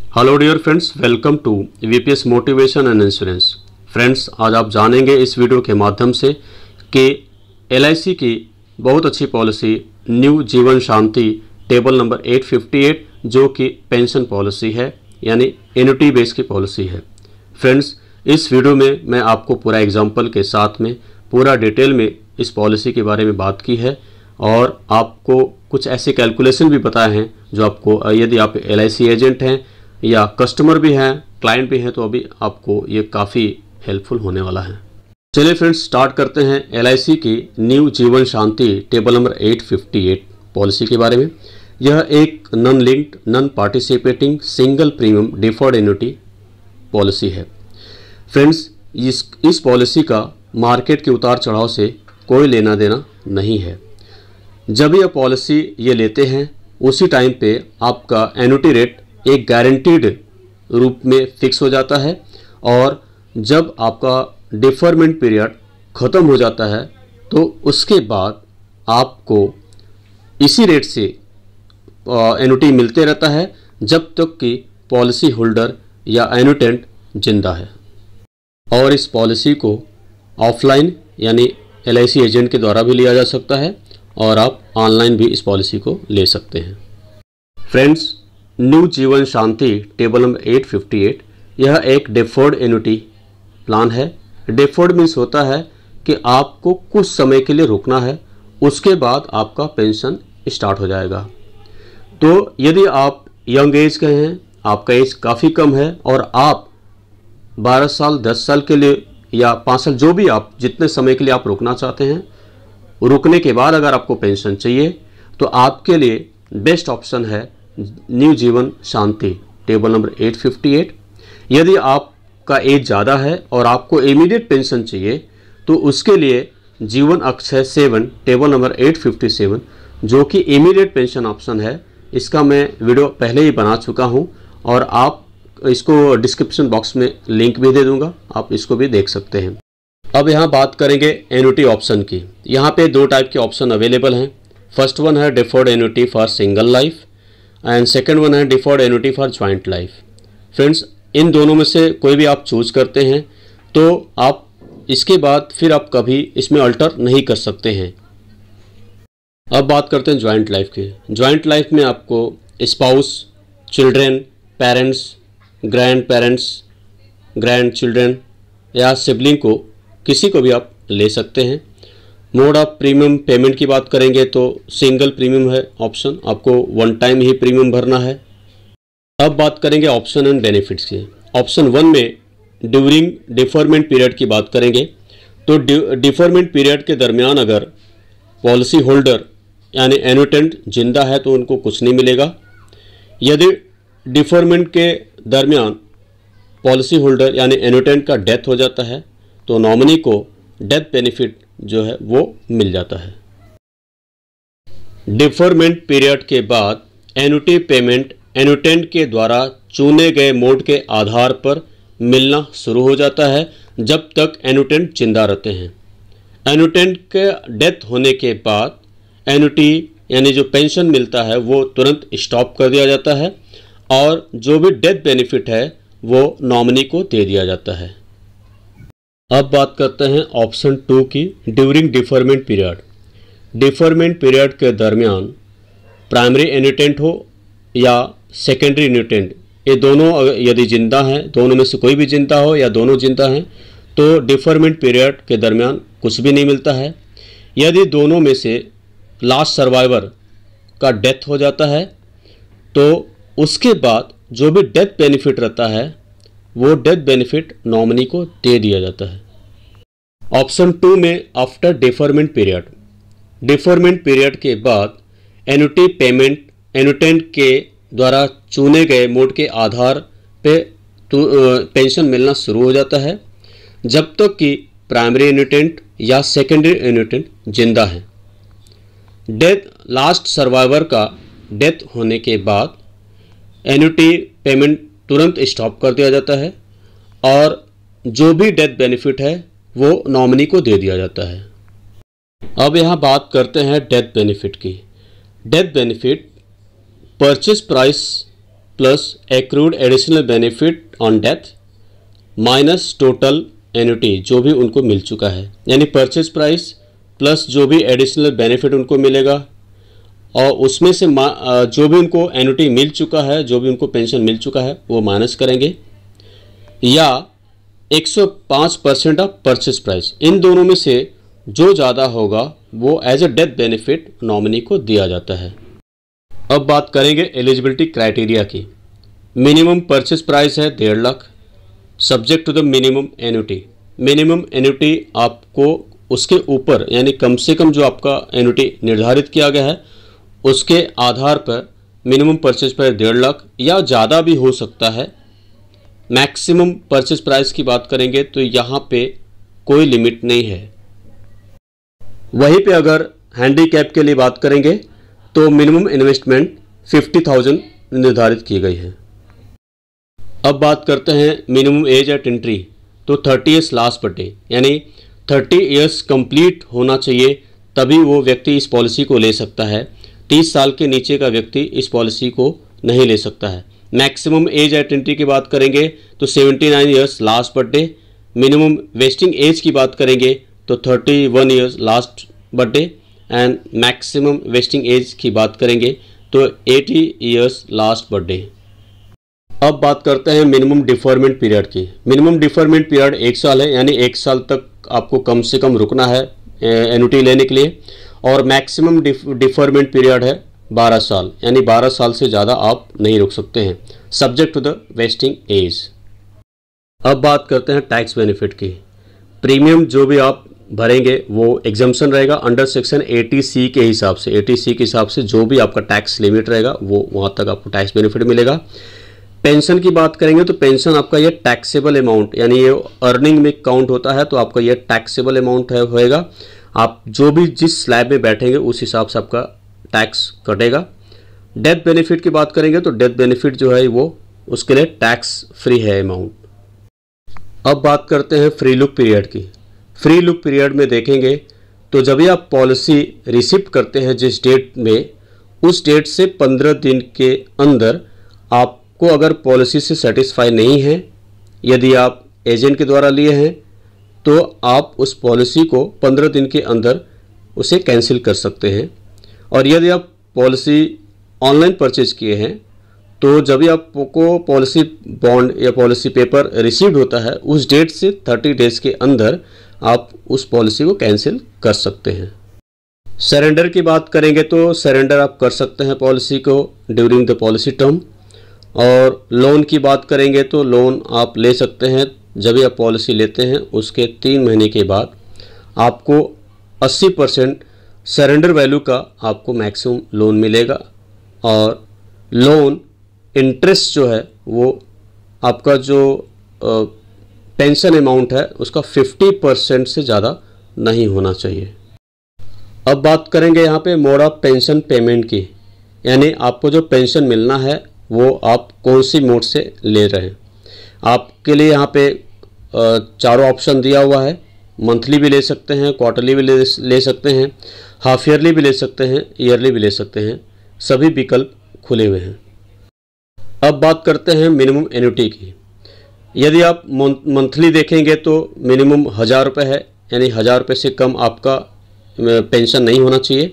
Hello dear friends, welcome to VPS motivation and insurance. Friends, आज आप जानेंगे इस वीडियो के माध्यम से कि एलआईसी की बहुत अच्छी पॉलिसी न्यू जीवन शांति टेबल नंबर 858 जो कि पेंशन पॉलिसी है, यानी एन्युटी बेस की पॉलिसी है। फ्रेंड्स, इस वीडियो में मैं आपको पूरा एग्जाम्पल के साथ में पूरा डिटेल में इस पॉलिसी के बारे में बात की है और आपको कुछ ऐसे कैलकुलेशन भी बताए हैं जो आपको, यदि आप एलआईसी एजेंट हैं या कस्टमर भी हैं, क्लाइंट भी हैं, तो अभी आपको ये काफ़ी हेल्पफुल होने वाला है। चलिए फ्रेंड्स, स्टार्ट करते हैं एलआईसी की न्यू जीवन शांति टेबल नंबर 858 पॉलिसी के बारे में। यह एक non linked, non participating, single premium deferred annuity policy है। फ्रेंड्स, इस पॉलिसी का मार्केट के उतार चढ़ाव से कोई लेना देना नहीं है। जब यह पॉलिसी ये लेते हैं उसी टाइम पे आपका एन्युटी रेट एक गारंटीड रूप में फिक्स हो जाता है और जब आपका डिफरमेंट पीरियड ख़त्म हो जाता है तो उसके बाद आपको इसी रेट से एन्युटी मिलते रहता है जब तक कि पॉलिसी होल्डर या एन्युटेंट जिंदा है। और इस पॉलिसी को ऑफलाइन यानी एलआईसी एजेंट के द्वारा भी लिया जा सकता है और आप ऑनलाइन भी इस पॉलिसी को ले सकते हैं। फ्रेंड्स, न्यू जीवन शांति टेबल नंबर 858 यह एक डेफर्ड एन्युटी प्लान है। डेफर्ड मीन्स होता है कि आपको कुछ समय के लिए रुकना है, उसके बाद आपका पेंशन स्टार्ट हो जाएगा। तो यदि आप यंग एज के हैं, आपका एज काफ़ी कम है और आप 12 साल 10 साल के लिए या 5 साल, जो भी आप जितने समय के लिए आप रुकना चाहते हैं, रुकने के बाद अगर आपको पेंशन चाहिए तो आपके लिए बेस्ट ऑप्शन है न्यू जीवन शांति टेबल नंबर 858। यदि आपका एज ज़्यादा है और आपको इमीडिएट पेंशन चाहिए तो उसके लिए जीवन अक्षय 7 टेबल नंबर 857 जो कि इमीडिएट पेंशन ऑप्शन है। इसका मैं वीडियो पहले ही बना चुका हूं और आप इसको डिस्क्रिप्शन बॉक्स में लिंक भी दे दूंगा, आप इसको भी देख सकते हैं। अब यहाँ बात करेंगे एन्युटी ऑप्शन की। यहाँ पे दो टाइप के ऑप्शन अवेलेबल हैं। फर्स्ट वन है deferred annuity for single life and second one है deferred annuity for joint life. Friends, इन दोनों में से कोई भी आप चूज करते हैं तो आप इसके बाद फिर आप कभी इसमें अल्टर नहीं कर सकते हैं। अब बात करते हैं ज्वाइंट लाइफ की। ज्वाइंट लाइफ में आपको spouse, children, parents, grand parents, grand children या सिबलिंग को किसी को भी आप ले सकते हैं। मोड ऑफ प्रीमियम पेमेंट की बात करेंगे तो सिंगल प्रीमियम है ऑप्शन, आपको वन टाइम ही प्रीमियम भरना है। अब बात करेंगे ऑप्शन एंड बेनिफिट्स की। ऑप्शन 1 में ड्यूरिंग डिफरमेंट पीरियड की बात करेंगे तो डिफरमेंट पीरियड के दरमियान अगर पॉलिसी होल्डर यानी एन्युटेंट जिंदा है तो उनको कुछ नहीं मिलेगा। यदि डिफरमेंट के दरमियान पॉलिसी होल्डर यानी एन्युटेंट का डेथ हो जाता है तो नॉमिनी को डेथ बेनिफिट जो है वो मिल जाता है। डिफरमेंट पीरियड के बाद एन्युटी पेमेंट एन्युटेंट के द्वारा चुने गए मोड के आधार पर मिलना शुरू हो जाता है जब तक एन्युटेंट जिंदा रहते हैं। एन्युटेंट के डेथ होने के बाद एन्युटी यानी जो पेंशन मिलता है वो तुरंत स्टॉप कर दिया जाता है और जो भी डेथ बेनिफिट है वो नॉमिनी को दे दिया जाता है। अब बात करते हैं ऑप्शन 2 की, during deferment period. Deferment period के दरमियान प्राइमरी एन्युटेंट हो या सेकेंडरी एन्युटेंट, ये दोनों यदि जिंदा हैं, दोनों में से कोई भी जिंदा हो या दोनों जिंदा हैं, तो डिफरमेंट पीरियड के दरमियान कुछ भी नहीं मिलता है। यदि दोनों में से लास्ट सर्वाइवर का डेथ हो जाता है तो उसके बाद जो भी डेथ बेनिफिट रहता है वो डेथ बेनिफिट नॉमिनी को दे दिया जाता है। ऑप्शन 2 में after deferment period, deferment period के बाद एन्युटी पेमेंट एन्युटेंट के द्वारा चुने गए मोड के आधार पे पेंशन मिलना शुरू हो जाता है जब तक कि प्राइमरी एन्युटेंट या सेकेंडरी एन्युटेंट जिंदा है। डेथ लास्ट सर्वाइवर का डेथ होने के बाद एन्युटी पेमेंट तुरंत स्टॉप कर दिया जाता है और जो भी डेथ बेनिफिट है वो नॉमिनी को दे दिया जाता है। अब यहाँ बात करते हैं डेथ बेनिफिट की। Death benefit purchase price plus accrued additional benefit on death minus total annuity जो भी उनको मिल चुका है, यानी परचेज प्राइस प्लस जो भी एडिशनल बेनिफिट उनको मिलेगा और उसमें से जो भी उनको एन्युटी मिल चुका है, जो भी उनको पेंशन मिल चुका है वो माइनस करेंगे, या 105% ऑफ परचेज प्राइस। इन दोनों में से जो ज़्यादा होगा वो as a death benefit nominee को दिया जाता है। अब बात करेंगे एलिजिबिलिटी क्राइटेरिया की। मिनिमम परचेज प्राइस है 1.5 lakh, subject to the minimum annuity. Minimum annuity आपको उसके ऊपर यानी कम से कम जो आपका एन्युटी निर्धारित किया गया है उसके आधार पर मिनिमम परचेज प्राइस 1.5 लाख या ज़्यादा भी हो सकता है। मैक्सिमम परचेज प्राइस की बात करेंगे तो यहाँ पे कोई लिमिट नहीं है। वहीं पे अगर हैंडीकैप के लिए बात करेंगे तो मिनिमम इन्वेस्टमेंट 50,000 निर्धारित की गई है। अब बात करते हैं मिनिमम एज एट एंट्री, तो 30 ईयर्स लास्ट बर्थडे, यानी 30 ईयर्स कंप्लीट होना चाहिए तभी वो व्यक्ति इस पॉलिसी को ले सकता है। 30 साल के नीचे का व्यक्ति इस पॉलिसी को नहीं ले सकता है। मैक्सिमम एज एट एंट्री की बात करेंगे तो 79 years last birthday. Minimum vesting age की बात करेंगे तो 31 years last birthday and maximum vesting age की बात करेंगे तो 80 ईयर्स लास्ट बर्थडे। अब बात करते हैं मिनिमम डिफरमेंट पीरियड की। मिनिमम डिफरमेंट पीरियड 1 साल है, यानी 1 साल तक आपको कम से कम रुकना है एन्युटी लेने के लिए, और मैक्सिमम डिफरमेंट पीरियड है 12 साल, यानी 12 साल से ज़्यादा आप नहीं रुक सकते हैं, subject to the vesting age. अब बात करते हैं टैक्स बेनिफिट की। प्रीमियम जो भी आप भरेंगे वो एग्जम्पशन रहेगा अंडर सेक्शन 80C के हिसाब से। 80C के हिसाब से जो भी आपका टैक्स लिमिट रहेगा वो वहाँ तक आपको टैक्स बेनिफिट मिलेगा। पेंशन की बात करेंगे तो पेंशन आपका ये टैक्सेबल अमाउंट, यानी ये अर्निंग में काउंट होता है तो आपका ये टैक्सेबल अमाउंट होएगा। आप जो भी जिस स्लैब में बैठेंगे उस हिसाब से आपका टैक्स कटेगा। डेथ बेनिफिट की बात करेंगे तो डेथ बेनिफिट जो है वो उसके लिए टैक्स फ्री है अमाउंट। अब बात करते हैं फ्री लुक पीरियड की। फ्री लुक पीरियड में देखेंगे तो जब भी आप पॉलिसी रिसीव करते हैं जिस डेट में, उस डेट से 15 दिन के अंदर आपको अगर पॉलिसी से सेटिस्फाई नहीं है, यदि आप एजेंट के द्वारा लिए हैं तो आप उस पॉलिसी को 15 दिन के अंदर उसे कैंसिल कर सकते हैं। और यदि आप पॉलिसी ऑनलाइन परचेज किए हैं तो जब भी आपको पॉलिसी बॉन्ड या पॉलिसी पेपर रिसीव्ड होता है उस डेट से 30 डेज के अंदर आप उस पॉलिसी को कैंसिल कर सकते हैं। सरेंडर की बात करेंगे तो सरेंडर आप कर सकते हैं पॉलिसी को ड्यूरिंग द पॉलिसी टर्म। और लोन की बात करेंगे तो लोन आप ले सकते हैं जब भी आप पॉलिसी लेते हैं उसके 3 महीने के बाद आपको 80% सरेंडर वैल्यू का आपको मैक्सिमम लोन मिलेगा। और लोन इंटरेस्ट जो है वो आपका जो पेंशन अमाउंट है उसका 50% से ज़्यादा नहीं होना चाहिए। अब बात करेंगे यहाँ पे मोड ऑफ पेंशन पेमेंट की, यानी आपको जो पेंशन मिलना है वो आप कौन सी मोड से ले रहे हैं। आपके लिए यहाँ पे 4 ऑप्शन दिया हुआ है। मंथली भी ले सकते हैं, क्वार्टरली भी ले सकते हैं, हाफ ईयरली भी ले सकते हैं, ईयरली भी ले सकते हैं, सभी विकल्प खुले हुए हैं। अब बात करते हैं मिनिमम एन्युटी की। यदि आप मंथली देखेंगे तो मिनिमम 1000 रुपये है, यानी 1000 रुपये से कम आपका पेंशन नहीं होना चाहिए।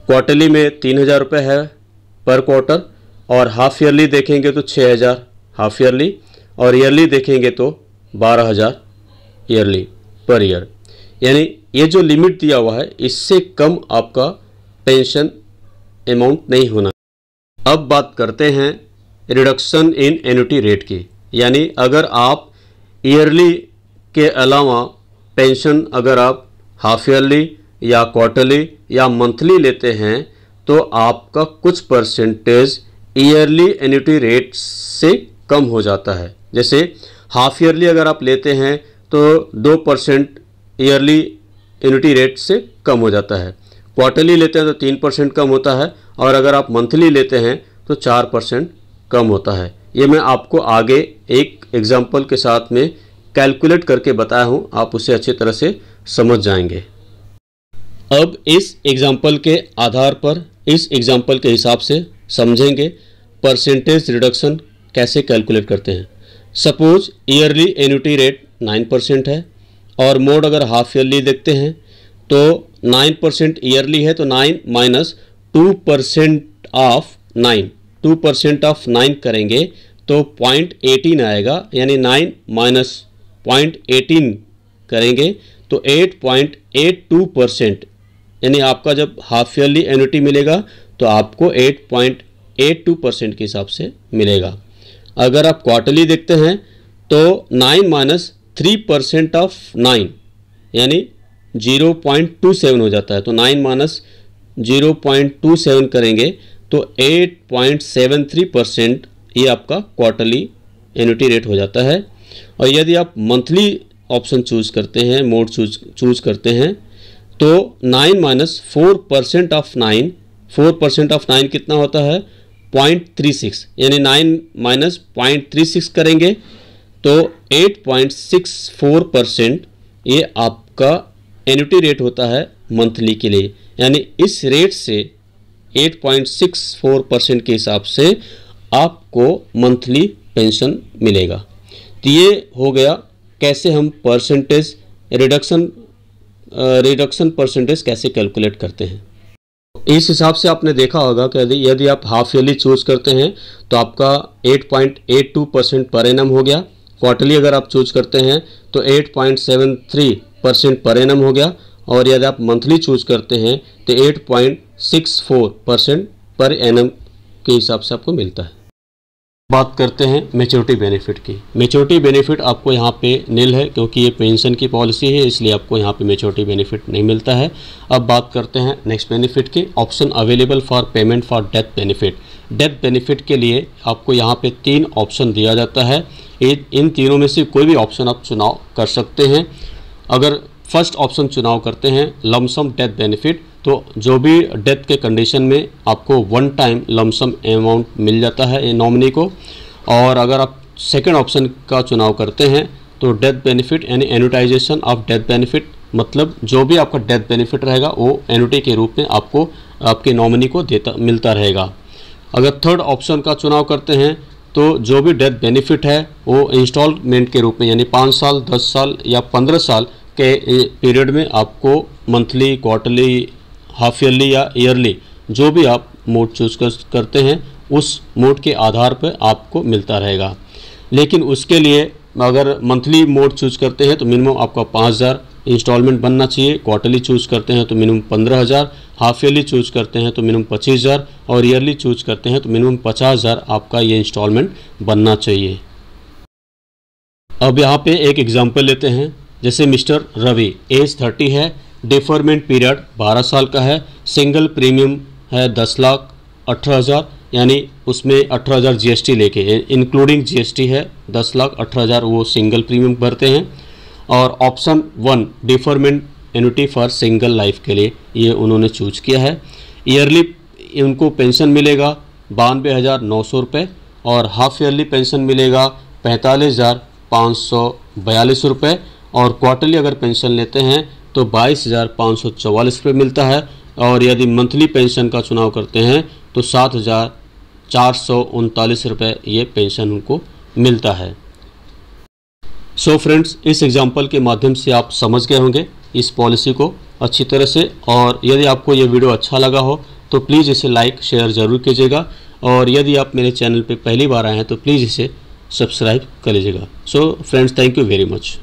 क्वार्टरली में 3000 रुपये है पर क्वार्टर, और हाफ ईयरली देखेंगे तो 6000 हाफ ईयरली, और ईयरली देखेंगे तो 12000 ईयरली पर ईयर। यानी ये जो लिमिट दिया हुआ है इससे कम आपका पेंशन अमाउंट नहीं होना। अब बात करते हैं रिडक्शन इन एन्युटी रेट की, यानी अगर आप ईयरली के अलावा पेंशन अगर आप हाफ ईयरली या क्वार्टरली या मंथली लेते हैं तो आपका कुछ परसेंटेज ईयरली एन्युटी रेट से कम हो जाता है। जैसे हाफ ईयरली अगर आप लेते हैं तो 2% ईयरली एन्युटी रेट से कम हो जाता है, क्वार्टरली लेते हैं तो 3% कम होता है, और अगर आप मंथली लेते हैं तो 4% कम होता है। ये मैं आपको आगे एक एग्जाम्पल के साथ में कैलकुलेट करके बताया हूँ, आप उसे अच्छी तरह से समझ जाएंगे। अब इस एग्जाम्पल के आधार पर, इस एग्जाम्पल के हिसाब से समझेंगे परसेंटेज रिडक्शन कैसे कैलकुलेट करते हैं। सपोज ईयरली एन्युटी रेट 9% है और मोड अगर हाफ ईयरली देखते हैं तो 9% ईयरली है तो 9 माइनस 2% ऑफ 9, 2% ऑफ 9 करेंगे तो 0.18 आएगा, यानी 9 माइनस 0.18 करेंगे तो 8.82%, यानी आपका जब हाफ ईयरली एन्युटी मिलेगा तो आपको 8.82% के हिसाब से मिलेगा। अगर आप क्वार्टरली देखते हैं तो 9 माइनस 3% ऑफ 9 यानी 0.27 हो जाता है, तो 9 माइनस 0.27 करेंगे तो 8.73% ये आपका क्वार्टरली एन्युटी रेट हो जाता है। और यदि आप मंथली ऑप्शन चूज़ करते हैं, मोड चूज़ करते हैं तो 9 माइनस 4% ऑफ 9, 4% ऑफ 9 कितना होता है 0.36, यानी 9 माइनस 0.36 करेंगे तो 8.64% ये आपका एन्युटी रेट होता है मंथली के लिए, यानी इस रेट से 8.64% के हिसाब से आपको मंथली पेंशन मिलेगा। तो ये हो गया कैसे हम परसेंटेज रिडक्शन परसेंटेज कैसे कैलकुलेट करते हैं। इस हिसाब से आपने देखा होगा कि यदि आप हाफ ईयरली चूज करते हैं तो आपका 8.82% पर एनम हो गया, क्वार्टरली अगर आप चूज करते हैं तो 8.73% पर एनम हो गया, और यदि आप मंथली चूज करते हैं तो 8.64% पर एनम के हिसाब से आपको मिलता है। बात करते हैं मैच्योरिटी बेनिफिट की। मैच्योरिटी बेनिफिट आपको यहाँ पे नील है क्योंकि ये पेंशन की पॉलिसी है, इसलिए आपको यहाँ पे मैच्योरिटी बेनिफिट नहीं मिलता है। अब बात करते हैं नेक्स्ट बेनिफिट की। Option available for payment for death benefit. Death benefit के लिए आपको यहाँ पे 3 ऑप्शन दिया जाता है। इन तीनों में से कोई भी ऑप्शन आप चुनाव कर सकते हैं। अगर फर्स्ट ऑप्शन चुनाव करते हैं लमसम डेथ बेनिफिट, तो जो भी डेथ के कंडीशन में आपको वन टाइम लमसम अमाउंट मिल जाता है नॉमिनी को। और अगर आप सेकंड ऑप्शन का चुनाव करते हैं तो डेथ बेनिफिट यानी एन्युटाइजेशन ऑफ डेथ बेनिफिट, मतलब जो भी आपका डेथ बेनिफिट रहेगा वो एन्युटी के रूप में आपको आपके नॉमिनी को मिलता रहेगा। अगर थर्ड ऑप्शन का चुनाव करते हैं तो जो भी डेथ बेनिफिट है वो इंस्टॉलमेंट के रूप में, यानी 5 साल, 10 साल या 15 साल के पीरियड में आपको मंथली, क्वार्टरली, हाफ ईयरली या ईयरली जो भी आप मोड चूज करते हैं उस मोड के आधार पर आपको मिलता रहेगा। लेकिन उसके लिए अगर मंथली मोड चूज करते हैं तो मिनिमम आपका 5,000 इंस्टॉलमेंट बनना चाहिए, क्वार्टरली चूज करते हैं तो मिनिमम 15,000, हाफ ईयरली चूज करते हैं तो मिनिमम 25,000 और ईयरली चूज करते हैं तो मिनिमम 50,000 आपका ये इंस्टॉलमेंट बनना चाहिए। अब यहाँ पे एक एग्जांपल लेते हैं। जैसे मिस्टर रवि, एज 30 है, डिफरमेंट पीरियड 12 साल का है, सिंगल प्रीमियम है 10,18,000, यानी उसमें 18,000 जीएसटी लेके, इंक्लूडिंग जीएसटी है 10,18,000 वो सिंगल प्रीमियम भरते हैं। और option 1 deferment annuity for single life के लिए ये उन्होंने चूज किया है। ईयरली उनको पेंशन मिलेगा 92,900 रुपये और हाफ ईयरली पेंशन मिलेगा 45,542 रुपये और क्वार्टरली अगर पेंशन लेते हैं तो 22,544 रुपये मिलता है। और यदि मंथली पेंशन का चुनाव करते हैं तो 7,439 रुपये ये पेंशन उनको मिलता है। सो फ्रेंड्स, इस एग्जाम्पल के माध्यम से आप समझ गए होंगे इस पॉलिसी को अच्छी तरह से। और यदि आपको ये वीडियो अच्छा लगा हो तो प्लीज़ इसे लाइक शेयर ज़रूर कीजिएगा, और यदि आप मेरे चैनल पे पहली बार आए हैं तो प्लीज़ इसे सब्सक्राइब कर लीजिएगा। So friends, thank you very much.